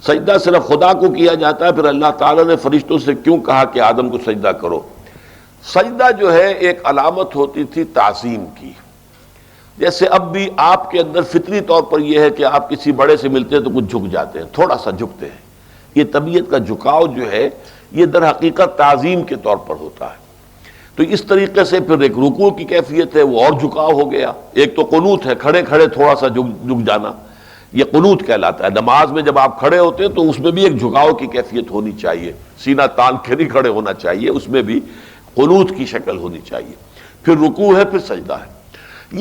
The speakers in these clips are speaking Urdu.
سجدہ صرف خدا کو کیا جاتا ہے، پھر اللہ تعالیٰ نے فرشتوں سے کیوں کہا کہ آدم کو سجدہ کرو؟ سجدہ جو ہے ایک علامت ہوتی تھی تعظیم کی. جیسے اب بھی آپ کے اندر فطری طور پر یہ ہے کہ آپ کسی بڑے سے ملتے ہیں تو کچھ جھک جاتے ہیں، تھوڑا سا جھکتے ہیں. یہ طبیعت کا جھکاؤ جو ہے یہ در حقیقت تعظیم کے طور پر ہوتا ہے. تو اس طریقے سے پھر ایک رکوع کی کیفیت ہے، وہ اور جھکاؤ ہو گیا. ایک تو قنوت ہے، کھڑے کھڑے تھوڑا سا جھک جانا، یہ قنوت کہلاتا ہے. نماز میں جب آپ کھڑے ہوتے ہیں تو اس میں بھی ایک جھکاؤ کی کیفیت ہونی چاہیے، سینہ تان کے نہیں کھڑے ہونا چاہیے، اس میں بھی قنوت کی شکل ہونی چاہیے. پھر رکوع ہے، پھر سجدہ ہے.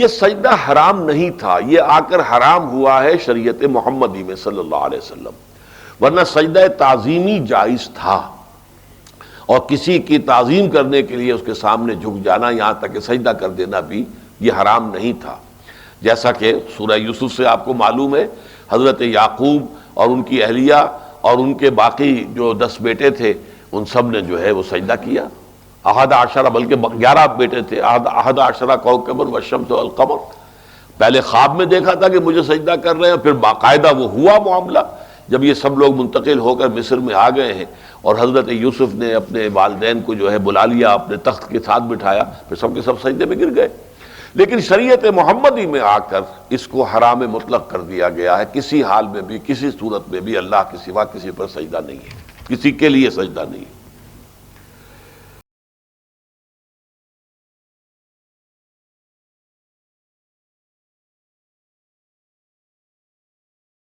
یہ سجدہ حرام نہیں تھا، یہ آ کر حرام ہوا ہے شریعت محمدی میں صلی اللہ علیہ وسلم، ورنہ سجدہ تعظیمی جائز تھا. اور کسی کی تعظیم کرنے کے لیے اس کے سامنے جھک جانا، یہاں تک کہ سجدہ کر دینا بھی یہ حرام نہیں تھا. جیسا کہ سورہ یوسف سے آپ کو معلوم ہے، حضرت یعقوب اور ان کی اہلیہ اور ان کے باقی جو 10 بیٹے تھے ان سب نے جو ہے وہ سجدہ کیا. احد عشرہ، بلکہ 11 بیٹے تھے، احد عشرہ کوکبا والشمس والقمر. پہلے خواب میں دیکھا تھا کہ مجھے سجدہ کر رہے ہیں، پھر باقاعدہ وہ ہوا معاملہ جب یہ سب لوگ منتقل ہو کر مصر میں آ گئے ہیں اور حضرت یوسف نے اپنے والدین کو جو ہے بلا لیا، اپنے تخت کے ساتھ بٹھایا، پھر سب کے سب سجدے میں گر گئے. لیکن شریعت محمدی میں آ کر اس کو حرام مطلق کر دیا گیا ہے. کسی حال میں بھی، کسی صورت میں بھی اللہ کے سوا کسی پر سجدہ نہیں ہے، کسی کے لیے سجدہ نہیں ہے.